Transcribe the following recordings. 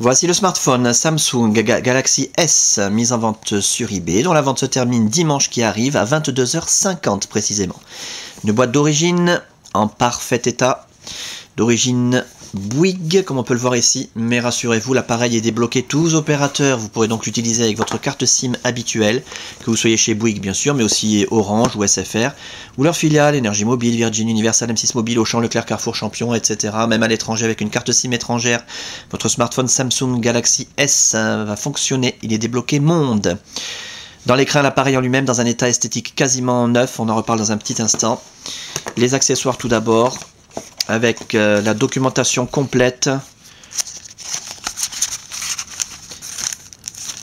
Voici le smartphone Samsung Galaxy S mis en vente sur eBay, dont la vente se termine dimanche qui arrive à 22h50 précisément. Une boîte d'origine en parfait état, d'origine Bouygues, comme on peut le voir ici, mais rassurez-vous, l'appareil est débloqué tous opérateurs. Vous pourrez donc l'utiliser avec votre carte SIM habituelle, que vous soyez chez Bouygues bien sûr, mais aussi Orange ou SFR, ou leur filiale, Énergie Mobile, Virgin, Universal, M6 Mobile, Auchan, Leclerc, Carrefour, Champion, etc. Même à l'étranger avec une carte SIM étrangère, votre smartphone Samsung Galaxy S va fonctionner, il est débloqué monde. Dans l'écran, l'appareil en lui-même dans un état esthétique quasiment neuf, on en reparle dans un petit instant. Les accessoires tout d'abord, avec la documentation complète,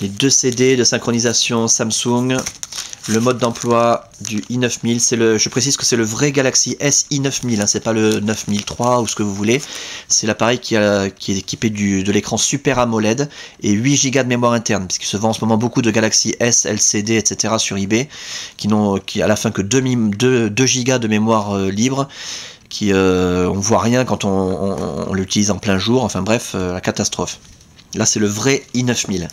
les 2 CD de synchronisation Samsung, le mode d'emploi du i9000, je précise que c'est le vrai Galaxy S i9000, hein, c'est pas le 9003 ou ce que vous voulez, c'est l'appareil qui est équipé de l'écran Super AMOLED et 8 Go de mémoire interne, puisqu'il se vend en ce moment beaucoup de Galaxy S, LCD, etc. sur eBay, qui à la fin que 2 Go de mémoire libre, on voit rien quand on l'utilise en plein jour, enfin bref, la catastrophe. Là c'est le vrai i9000.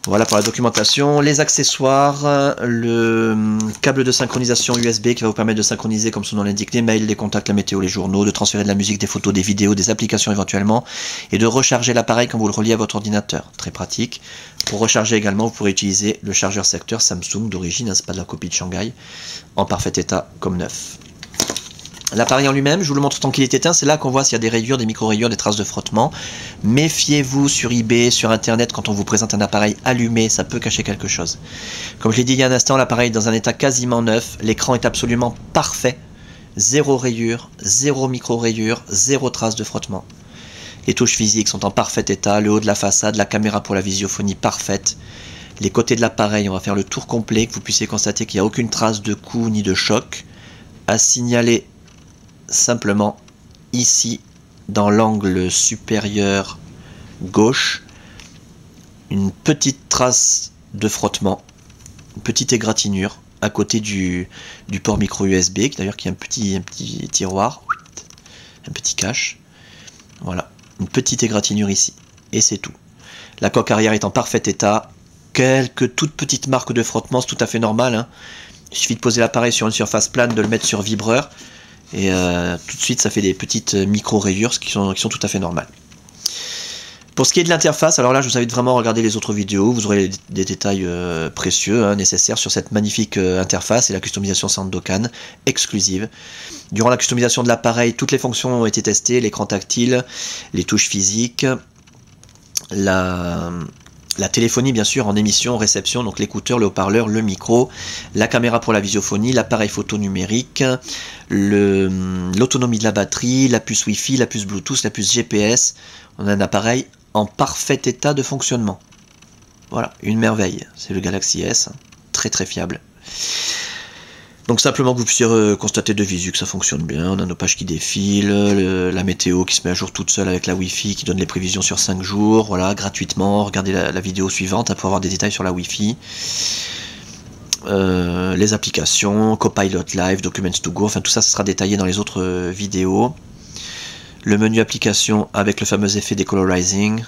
Voilà pour la documentation, les accessoires, le câble de synchronisation USB qui va vous permettre de synchroniser, comme son nom l'indique, les mails, les contacts, la météo, les journaux, de transférer de la musique, des photos, des vidéos, des applications éventuellement, et de recharger l'appareil quand vous le reliez à votre ordinateur. Très pratique. Pour recharger également, vous pourrez utiliser le chargeur secteur Samsung d'origine, hein, c'est pas de la copie de Shanghai, en parfait état comme neuf. L'appareil en lui-même, je vous le montre tant qu'il est éteint, c'est là qu'on voit s'il y a des rayures, des micro-rayures, des traces de frottement. Méfiez-vous sur eBay, sur internet, quand on vous présente un appareil allumé, ça peut cacher quelque chose. Comme je l'ai dit il y a un instant, l'appareil est dans un état quasiment neuf, l'écran est absolument parfait, zéro rayure, zéro micro-rayure, zéro trace de frottement. Les touches physiques sont en parfait état, le haut de la façade, la caméra pour la visiophonie parfaite. Les côtés de l'appareil, on va faire le tour complet, que vous puissiez constater qu'il n'y a aucune trace de coup ni de choc. À signaler simplement ici dans l'angle supérieur gauche une petite trace de frottement, une petite égratignure à côté du port micro USB, d'ailleurs qui a un petit tiroir, un petit cache, voilà, une petite égratignure ici, et c'est tout. La coque arrière est en parfait état, quelques toutes petites marques de frottement, c'est tout à fait normal, hein. Il suffit de poser l'appareil sur une surface plane, de le mettre sur vibreur, et tout de suite ça fait des petites micro-rayures qui sont tout à fait normales. Pour ce qui est de l'interface, alors là je vous invite vraiment à regarder les autres vidéos, vous aurez des détails précieux, hein, nécessaires sur cette magnifique interface et la customisation Sandokan exclusive. Durant la customisation de l'appareil, toutes les fonctions ont été testées, l'écran tactile, les touches physiques, la téléphonie bien sûr en émission, réception, donc l'écouteur, le haut-parleur, le micro, la caméra pour la visiophonie, l'appareil photo numérique, l'autonomie de la batterie, la puce Wi-Fi, la puce Bluetooth, la puce GPS. On a un appareil en parfait état de fonctionnement. Voilà, une merveille. C'est le Galaxy S, très très fiable. Donc simplement que vous puissiez constater de visu que ça fonctionne bien, on a nos pages qui défilent, la météo qui se met à jour toute seule avec la Wi-Fi qui donne les prévisions sur 5 jours, voilà, gratuitement, regardez la vidéo suivante pour avoir des détails sur la Wi-Fi. Les applications, Copilot Live, Documents to Go, enfin tout ça, ça sera détaillé dans les autres vidéos. Le menu application avec le fameux effet décolorizing,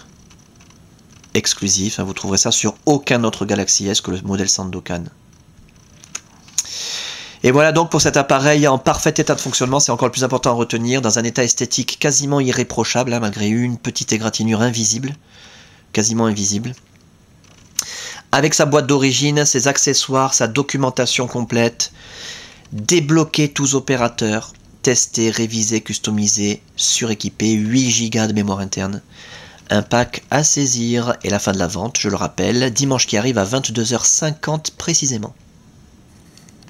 exclusif, hein, vous trouverez ça sur aucun autre Galaxy S que le modèle Sandokan. Et voilà donc pour cet appareil en parfait état de fonctionnement, c'est encore le plus important à retenir, dans un état esthétique quasiment irréprochable, hein, malgré une petite égratignure invisible, quasiment invisible. Avec sa boîte d'origine, ses accessoires, sa documentation complète, débloqué tous opérateurs, testé, révisé, customisé, suréquipé, 8 Go de mémoire interne. Un pack à saisir et la fin de la vente, je le rappelle, dimanche qui arrive à 22h50 précisément.